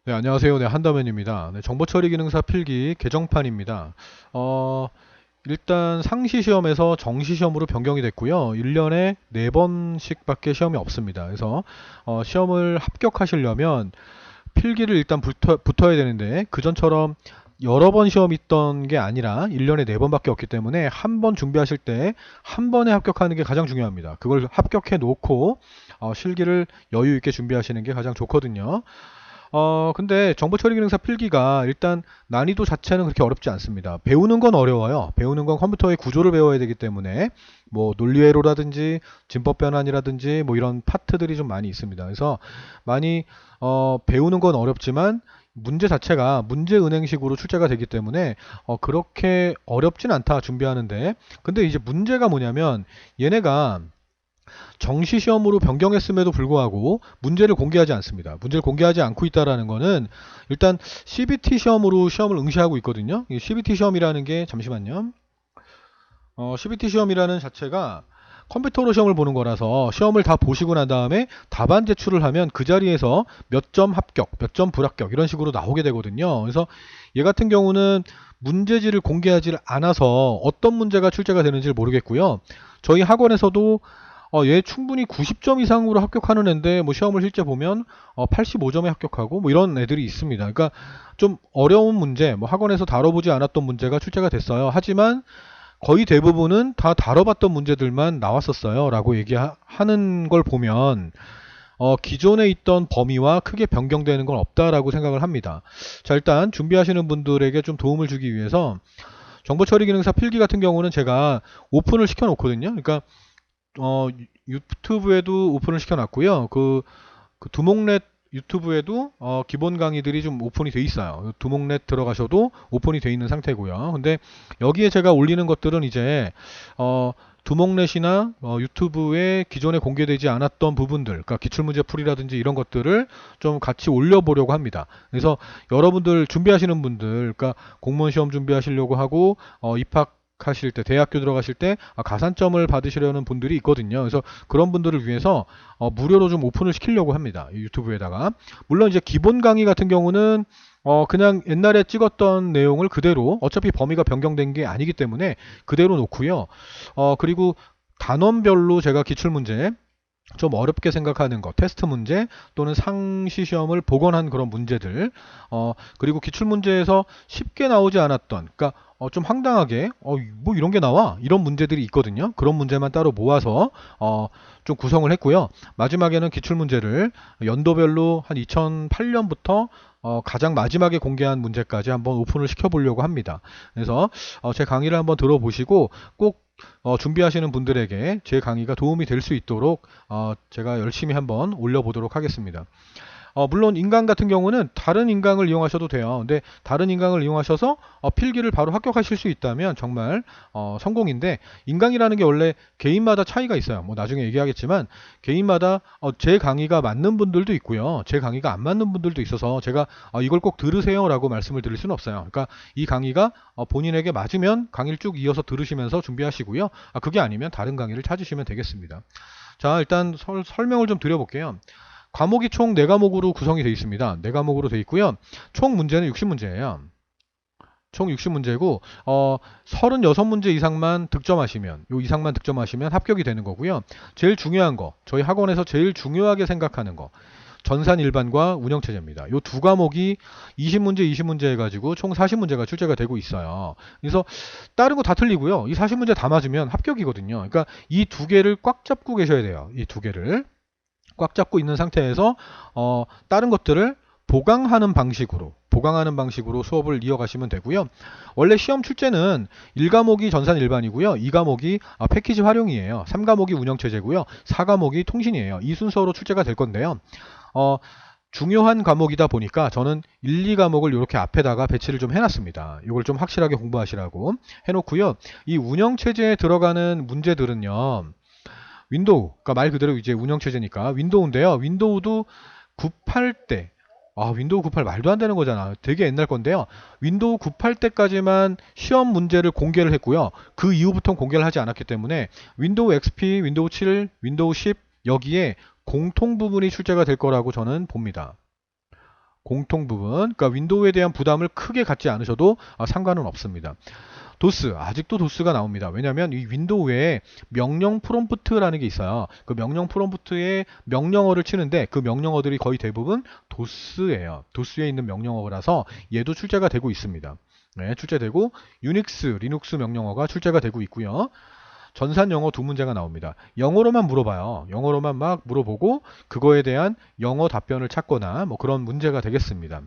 네, 안녕하세요. 네, 한다면입니다. 네, 정보처리 기능사 필기 개정판입니다. 어, 일단 상시 시험에서 정시 시험으로 변경이 됐고요. 1년에 4번씩밖에 시험이 없습니다. 그래서 시험을 합격하시려면 필기를 일단 붙어야 되는데 그전처럼 여러 번 시험 있던 게 아니라 1년에 4번밖에 없기 때문에 한 번 준비하실 때 한 번에 합격하는 게 가장 중요합니다. 그걸 합격해 놓고 실기를 여유 있게 준비하시는 게 가장 좋거든요. 근데 정보처리 기능사 필기가 일단 난이도 자체는 그렇게 어렵지 않습니다. 배우는 건 어려워요. 배우는 건 컴퓨터의 구조를 배워야 되기 때문에 뭐 논리회로라든지 진법 변환이라든지 뭐 이런 파트들이 좀 많이 있습니다. 그래서 많이 배우는 건 어렵지만 문제 자체가 문제 은행식으로 출제가 되기 때문에 그렇게 어렵진 않다 준비하는데, 근데 이제 문제가 뭐냐면 얘네가 정시 시험으로 변경했음에도 불구하고 문제를 공개하지 않습니다. 문제를 공개하지 않고 있다라는 거는 일단 CBT 시험으로 시험을 응시하고 있거든요. 이 CBT 시험이라는 게 잠시만요. CBT 시험이라는 자체가 컴퓨터로 시험을 보는 거라서 시험을 다 보시고 난 다음에 답안 제출을 하면 그 자리에서 몇 점 합격, 몇 점 불합격 이런 식으로 나오게 되거든요. 그래서 얘 같은 경우는 문제지를 공개하지 않아서 어떤 문제가 출제가 되는지 모르겠고요. 저희 학원에서도 얘 충분히 90점 이상으로 합격하는 애인데 뭐 시험을 실제 보면 85점에 합격하고 뭐 이런 애들이 있습니다. 그러니까 좀 어려운 문제, 뭐 학원에서 다뤄보지 않았던 문제가 출제가 됐어요. 하지만 거의 대부분은 다 다뤄봤던 문제들만 나왔었어요 라고 얘기하는 걸 보면 기존에 있던 범위와 크게 변경되는 건 없다라고 생각을 합니다. 자, 일단 준비하시는 분들에게 좀 도움을 주기 위해서 정보처리 기능사 필기 같은 경우는 제가 오픈을 시켜 놓거든요. 그러니까 유튜브에도 오픈을 시켜놨고요. 그 두목넷 유튜브에도 기본 강의들이 좀 오픈이 돼 있어요. 두목넷 들어가셔도 오픈이 돼 있는 상태고요. 근데 여기에 제가 올리는 것들은 이제 두목넷이나 유튜브에 기존에 공개되지 않았던 부분들, 그러니까 기출문제 풀이라든지 이런 것들을 좀 같이 올려보려고 합니다. 그래서 여러분들 준비하시는 분들, 그러니까 공무원 시험 준비하시려고 하고 입학 하실 때 대학교 들어가실 때 가산점을 받으시려는 분들이 있거든요. 그래서 그런 분들을 위해서 무료로 좀 오픈을 시키려고 합니다. 유튜브에다가. 물론 이제 기본 강의 같은 경우는 그냥 옛날에 찍었던 내용을 그대로, 어차피 범위가 변경된 게 아니기 때문에 그대로 놓고요. 그리고 단원별로 제가 기출문제 좀 어렵게 생각하는 것, 테스트 문제 또는 상시 시험을 복원한 그런 문제들, 그리고 기출 문제에서 쉽게 나오지 않았던, 그러니까 좀 황당하게 뭐 이런 게 나와 이런 문제들이 있거든요. 그런 문제만 따로 모아서 좀 구성을 했고요. 마지막에는 기출 문제를 연도별로 한 2008년부터 가장 마지막에 공개한 문제까지 한번 오픈을 시켜보려고 합니다. 그래서 제 강의를 한번 들어보시고 꼭 준비하시는 분들에게 제 강의가 도움이 될 수 있도록 제가 열심히 한번 올려보도록 하겠습니다. 물론 인강 같은 경우는 다른 인강을 이용하셔도 돼요. 근데 다른 인강을 이용하셔서 필기를 바로 합격하실 수 있다면 정말 성공인데, 인강이라는 게 원래 개인마다 차이가 있어요. 뭐 나중에 얘기하겠지만 개인마다 제 강의가 맞는 분들도 있고요. 제 강의가 안 맞는 분들도 있어서 제가 이걸 꼭 들으세요 라고 말씀을 드릴 수는 없어요. 그러니까 이 강의가 본인에게 맞으면 강의를 쭉 이어서 들으시면서 준비하시고요. 그게 아니면 다른 강의를 찾으시면 되겠습니다. 자, 일단 설명을 좀 드려볼게요. 과목이 총 4과목으로 구성이 되어 있습니다. 4과목으로 되어 있고요. 총 문제는 60문제예요. 총 60문제고 36문제 이상만 득점하시면, 요 이상만 득점하시면 합격이 되는 거고요. 제일 중요한 거, 저희 학원에서 제일 중요하게 생각하는 거, 전산일반과 운영체제입니다. 요 두 과목이 20문제, 20문제 해가지고 총 40문제가 출제가 되고 있어요. 그래서 다른 거 다 틀리고요. 이 40문제 다 맞으면 합격이거든요. 그러니까 이 두 개를 꽉 잡고 계셔야 돼요. 이 두 개를 꽉 잡고 있는 상태에서 다른 것들을 보강하는 방식으로 수업을 이어가시면 되고요. 원래 시험 출제는 1과목이 전산 일반이고요. 2과목이 패키지 활용이에요. 3과목이 운영체제고요. 4과목이 통신이에요. 이 순서로 출제가 될 건데요. 중요한 과목이다 보니까 저는 1, 2과목을 이렇게 앞에다가 배치를 좀 해놨습니다. 이걸 좀 확실하게 공부하시라고 해놓고요. 이 운영체제에 들어가는 문제들은요. 윈도우, 그러니까 말 그대로 이제 운영체제니까 윈도우인데요. 윈도우도 98 때, 윈도우 98 말도 안 되는 거잖아. 되게 옛날 건데요. 윈도우 98 때까지만 시험 문제를 공개를 했고요. 그 이후부터는 공개를 하지 않았기 때문에 윈도우 XP, 윈도우 7, 윈도우 10 여기에 공통 부분이 출제가 될 거라고 저는 봅니다. 공통 부분, 그러니까 윈도우에 대한 부담을 크게 갖지 않으셔도 상관은 없습니다. 도스, 아직도 도스가 나옵니다. 왜냐하면 이 윈도우에 명령 프롬프트라는 게 있어요. 그 명령 프롬프트에 명령어를 치는데 그 명령어들이 거의 대부분 도스예요. 도스에 있는 명령어라서 얘도 출제가 되고 있습니다. 네, 출제되고 유닉스, 리눅스 명령어가 출제가 되고 있고요. 전산 영어 두 문제가 나옵니다. 영어로만 물어봐요. 영어로만 막 물어보고 그거에 대한 영어 답변을 찾거나 뭐 그런 문제가 되겠습니다.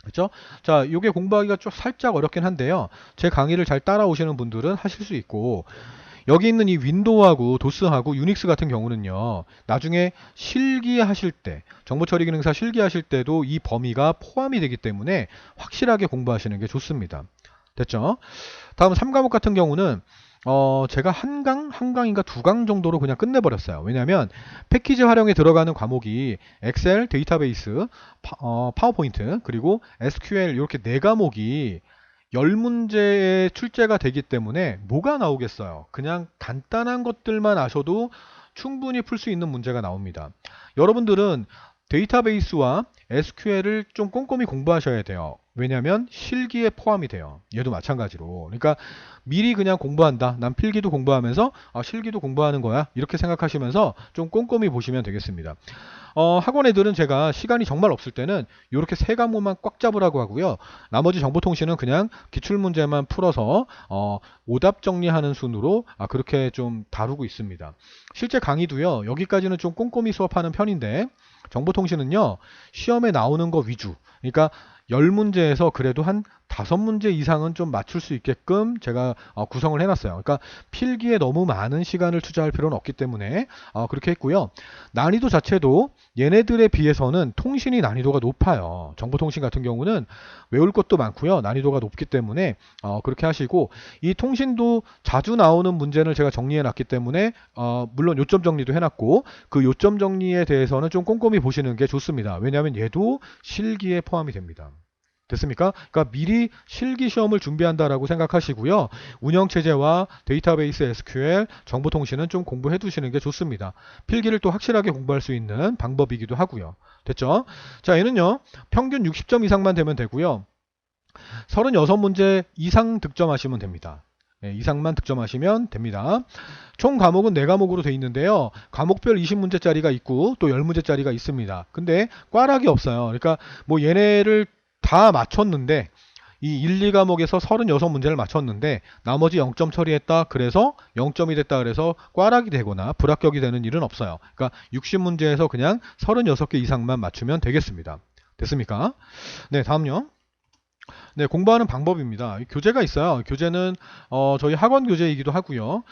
그렇죠? 자, 이게 공부하기가 좀 살짝 어렵긴 한데요. 제 강의를 잘 따라오시는 분들은 하실 수 있고, 여기 있는 이 윈도우하고 도스하고 유닉스 같은 경우는요, 나중에 실기하실 때, 정보처리 기능사 실기하실 때도 이 범위가 포함이 되기 때문에 확실하게 공부하시는 게 좋습니다. 됐죠? 다음 3과목 같은 경우는 제가 한 강인가 두 강 정도로 그냥 끝내버렸어요. 왜냐하면 패키지 활용에 들어가는 과목이 엑셀, 데이터베이스, 파워포인트, 그리고 SQL 이렇게 네 과목이 10문제에 출제가 되기 때문에 뭐가 나오겠어요. 그냥 간단한 것들만 아셔도 충분히 풀 수 있는 문제가 나옵니다. 여러분들은 데이터베이스와 SQL을 좀 꼼꼼히 공부하셔야 돼요. 왜냐하면 실기에 포함이 돼요. 얘도 마찬가지로. 그러니까 미리 그냥 공부한다. 난 필기도 공부하면서 실기도 공부하는 거야. 이렇게 생각하시면서 좀 꼼꼼히 보시면 되겠습니다. 학원 애들은 제가 시간이 정말 없을 때는 이렇게 세 과목만 꽉 잡으라고 하고요. 나머지 정보통신은 그냥 기출문제만 풀어서 오답 정리하는 순으로 그렇게 좀 다루고 있습니다. 실제 강의도요. 여기까지는 좀 꼼꼼히 수업하는 편인데 정보통신은요. 시험에 나오는 거 위주. 그러니까 10문제에서 그래도 한 5문제 이상은 좀 맞출 수 있게끔 제가 구성을 해놨어요. 그러니까 필기에 너무 많은 시간을 투자할 필요는 없기 때문에 그렇게 했고요. 난이도 자체도 얘네들에 비해서는 통신이 난이도가 높아요. 정보통신 같은 경우는 외울 것도 많고요. 난이도가 높기 때문에 그렇게 하시고, 이 통신도 자주 나오는 문제를 제가 정리해 놨기 때문에 물론 요점 정리도 해놨고, 그 요점 정리에 대해서는 좀 꼼꼼히 보시는 게 좋습니다. 왜냐하면 얘도 실기에 포함이 됩니다. 됐습니까? 그러니까 미리 실기 시험을 준비한다라고 생각하시고요. 운영체제와 데이터베이스 SQL, 정보통신은 좀 공부해 두시는 게 좋습니다. 필기를 또 확실하게 공부할 수 있는 방법이기도 하고요. 됐죠? 자, 얘는요. 평균 60점 이상만 되면 되고요. 36문제 이상 득점하시면 됩니다. 네, 이상만 득점하시면 됩니다. 총 과목은 4과목으로 되어 있는데요. 과목별 20문제짜리가 있고 또 10문제짜리가 있습니다. 근데 꽈락이 없어요. 그러니까 뭐 얘네를 다 맞췄는데 이 1, 2과목에서 36문제를 맞췄는데 나머지 0점 처리했다 그래서 0점이 됐다 그래서 꽈락이 되거나 불합격이 되는 일은 없어요. 그러니까 60문제에서 그냥 36개 이상만 맞추면 되겠습니다. 됐습니까? 네, 다음요. 네, 공부하는 방법입니다. 교재가 있어요. 교재는 저희 학원 교재이기도 하고요.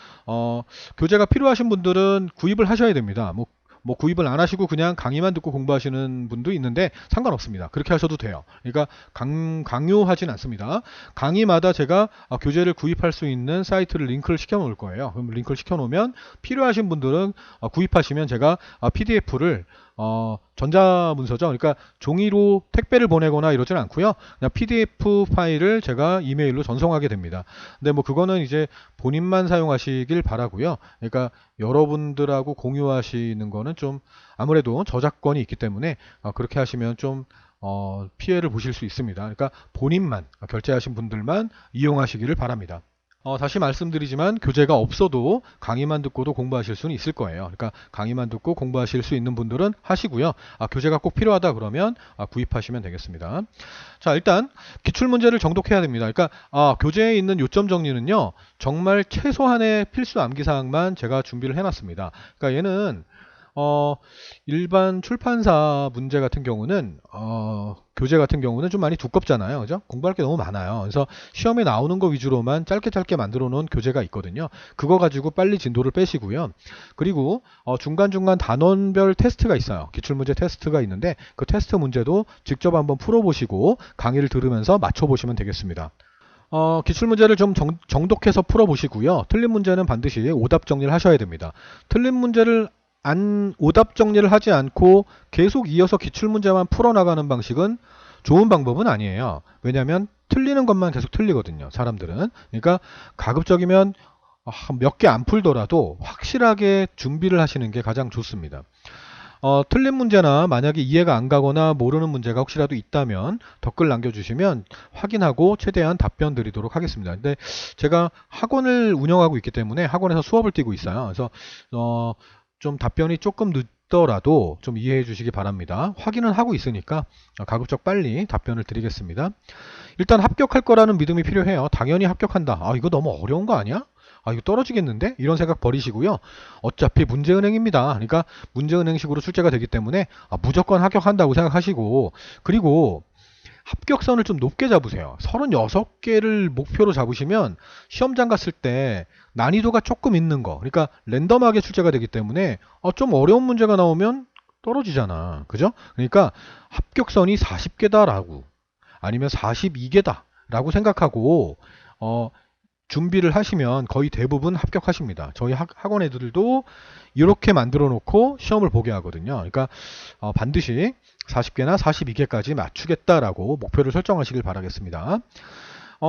교재가 필요하신 분들은 구입을 하셔야 됩니다. 뭐 구입을 안 하시고 그냥 강의만 듣고 공부하시는 분도 있는데 상관없습니다. 그렇게 하셔도 돼요. 그러니까 강요하진 않습니다. 강의마다 제가 교재를 구입할 수 있는 사이트를 링크를 시켜 놓을 거예요. 그럼 링크를 시켜 놓으면 필요하신 분들은 구입하시면 제가 PDF를 전자문서죠. 그러니까 종이로 택배를 보내거나 이러진 않고요. 그냥 PDF 파일을 제가 이메일로 전송하게 됩니다. 근데 뭐 그거는 이제 본인만 사용하시길 바라고요. 그러니까 여러분들하고 공유하시는 거는 좀 아무래도 저작권이 있기 때문에 그렇게 하시면 좀 피해를 보실 수 있습니다. 그러니까 본인만 결제하신 분들만 이용하시기를 바랍니다. 다시 말씀드리지만 교재가 없어도 강의만 듣고도 공부하실 수는 있을 거예요. 그러니까 강의만 듣고 공부하실 수 있는 분들은 하시고요. 교재가 꼭 필요하다 그러면 구입하시면 되겠습니다. 자, 일단 기출문제를 정독해야 됩니다. 그러니까 교재에 있는 요점 정리는요. 정말 최소한의 필수 암기사항만 제가 준비를 해놨습니다. 그러니까 얘는 일반 출판사 문제 같은 경우는 교재 같은 경우는 좀 많이 두껍잖아요. 그죠? 공부할 게 너무 많아요. 그래서 시험에 나오는 거 위주로만 짧게 만들어 놓은 교재가 있거든요. 그거 가지고 빨리 진도를 빼시고요. 그리고 중간중간 단원별 테스트가 있어요. 기출문제 테스트가 있는데 그 테스트 문제도 직접 한번 풀어보시고 강의를 들으면서 맞춰보시면 되겠습니다. 기출문제를 좀 정독해서 풀어보시고요. 틀린 문제는 반드시 오답 정리를 하셔야 됩니다. 틀린 문제를 오답 정리를 하지 않고 계속 이어서 기출문제만 풀어나가는 방식은 좋은 방법은 아니에요. 왜냐하면 틀리는 것만 계속 틀리거든요. 사람들은. 그러니까 가급적이면 몇 개 안 풀더라도 확실하게 준비를 하시는 게 가장 좋습니다. 틀린 문제나 만약에 이해가 안 가거나 모르는 문제가 혹시라도 있다면 댓글 남겨주시면 확인하고 최대한 답변 드리도록 하겠습니다. 근데 제가 학원을 운영하고 있기 때문에 학원에서 수업을 띄고 있어요. 그래서 좀 답변이 조금 늦더라도 좀 이해해 주시기 바랍니다. 확인은 하고 있으니까 가급적 빨리 답변을 드리겠습니다. 일단 합격할 거라는 믿음이 필요해요. 당연히 합격한다. 아, 이거 너무 어려운 거 아니야? 아, 이거 떨어지겠는데? 이런 생각 버리시고요. 어차피 문제은행입니다. 그러니까 문제은행식으로 출제가 되기 때문에 무조건 합격한다고 생각하시고, 그리고 합격선을 좀 높게 잡으세요. 36개를 목표로 잡으시면 시험장 갔을 때 난이도가 조금 있는 거, 그러니까 랜덤하게 출제가 되기 때문에 좀 어려운 문제가 나오면 떨어지잖아. 그죠? 그러니까 합격선이 40개다라고 아니면 42개다 라고 생각하고 준비를 하시면 거의 대부분 합격하십니다. 저희 학원 애들도 이렇게 만들어 놓고 시험을 보게 하거든요. 그러니까 반드시 40개나 42개까지 맞추겠다라고 목표를 설정하시길 바라겠습니다.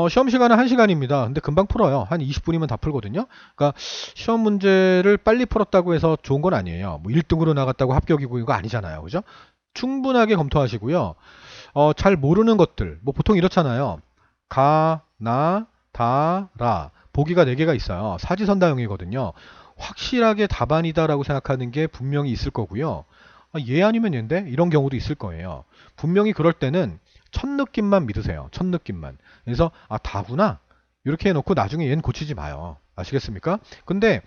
시험 시간은 1시간입니다. 근데 금방 풀어요. 한 20분이면 다 풀거든요. 그러니까 시험 문제를 빨리 풀었다고 해서 좋은 건 아니에요. 뭐 1등으로 나갔다고 합격이고 이거 아니잖아요. 그죠? 충분하게 검토하시고요. 잘 모르는 것들, 뭐 보통 이렇잖아요. 가, 나, 다, 라. 보기가 4개가 있어요. 사지선다형이거든요. 확실하게 답안이다라고 생각하는 게 분명히 있을 거고요. 얘 아니면 얘인데? 이런 경우도 있을 거예요. 분명히 그럴 때는 첫 느낌만 믿으세요. 첫 느낌만. 그래서 다구나. 이렇게 해놓고 나중에 얘는 고치지 마요. 아시겠습니까? 근데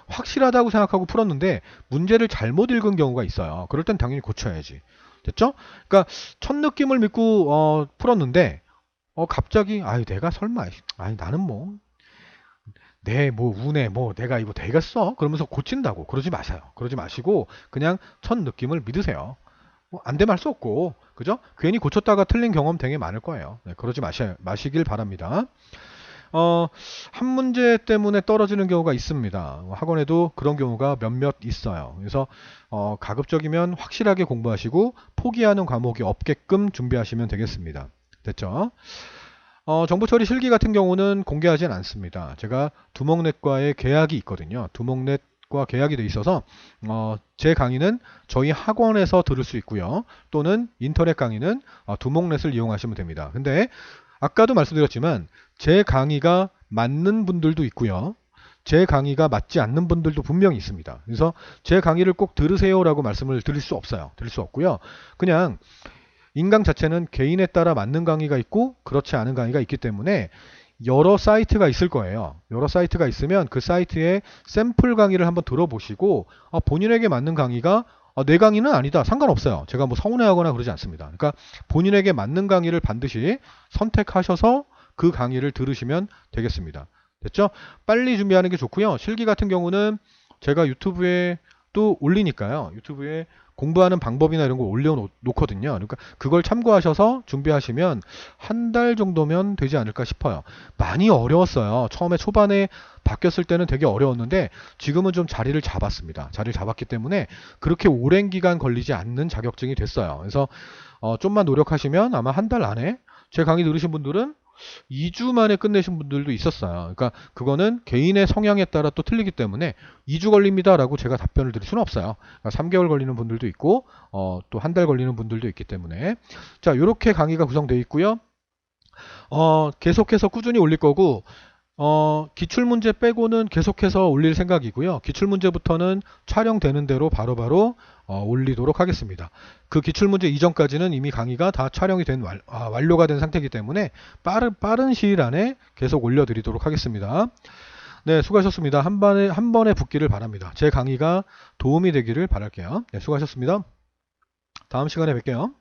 확실하다고 생각하고 풀었는데 문제를 잘못 읽은 경우가 있어요. 그럴 땐 당연히 고쳐야지. 됐죠? 그러니까 첫 느낌을 믿고 풀었는데 갑자기 아유 내가 설마 아니 나는 뭐 내 뭐 운에 뭐 내가 이거 되겠어? 그러면서 고친다고 그러지 마세요. 그러지 마시고 그냥 첫 느낌을 믿으세요. 안 되면 할 수 없고 그죠? 괜히 고쳤다가 틀린 경험 되게 많을 거예요. 네, 그러지 마시길 바랍니다. 한 문제 때문에 떨어지는 경우가 있습니다. 학원에도 그런 경우가 몇몇 있어요. 그래서 가급적이면 확실하게 공부하시고 포기하는 과목이 없게끔 준비하시면 되겠습니다. 됐죠? 정보처리 실기 같은 경우는 공개하진 않습니다. 제가 두목넷과의 계약이 있거든요. 두목넷과 계약이 돼 있어서 제 강의는 저희 학원에서 들을 수 있고요. 또는 인터넷 강의는 두목넷을 이용하시면 됩니다. 근데 아까도 말씀드렸지만 제 강의가 맞는 분들도 있고요. 제 강의가 맞지 않는 분들도 분명히 있습니다. 그래서 제 강의를 꼭 들으세요라고 말씀을 드릴 수 없어요. 드릴 수 없고요. 그냥 인강 자체는 개인에 따라 맞는 강의가 있고 그렇지 않은 강의가 있기 때문에 여러 사이트가 있을 거예요. 여러 사이트가 있으면 그 사이트의 샘플 강의를 한번 들어보시고 본인에게 맞는 강의가 내 강의는 아니다. 상관없어요. 제가 뭐 서운해하거나 그러지 않습니다. 그러니까 본인에게 맞는 강의를 반드시 선택하셔서 그 강의를 들으시면 되겠습니다. 됐죠? 빨리 준비하는 게 좋고요. 실기 같은 경우는 제가 유튜브에 또 올리니까요. 유튜브에 공부하는 방법이나 이런 거 올려놓거든요. 그러니까 그걸 참고하셔서 준비하시면 한 달 정도면 되지 않을까 싶어요. 많이 어려웠어요. 처음에 초반에 바뀌었을 때는 되게 어려웠는데 지금은 좀 자리를 잡았습니다. 자리를 잡았기 때문에 그렇게 오랜 기간 걸리지 않는 자격증이 됐어요. 그래서 좀만 노력하시면 아마 한 달 안에 제 강의 들으신 분들은 2주 만에 끝내신 분들도 있었어요. 그러니까 그거는 개인의 성향에 따라 또 틀리기 때문에 2주 걸립니다라고 제가 답변을 드릴 수는 없어요. 그러니까 3개월 걸리는 분들도 있고 또 한 달 걸리는 분들도 있기 때문에 자, 이렇게 강의가 구성되어 있고요. 계속해서 꾸준히 올릴 거고 기출문제 빼고는 계속해서 올릴 생각이고요. 기출문제부터는 촬영되는 대로 바로바로 올리도록 하겠습니다. 그 기출문제 이전까지는 이미 강의가 다 촬영이 된 완료가 된 상태이기 때문에 빠른 시일 안에 계속 올려드리도록 하겠습니다. 네, 수고하셨습니다. 한 번에 붙기를 바랍니다. 제 강의가 도움이 되기를 바랄게요. 네, 수고하셨습니다. 다음 시간에 뵐게요.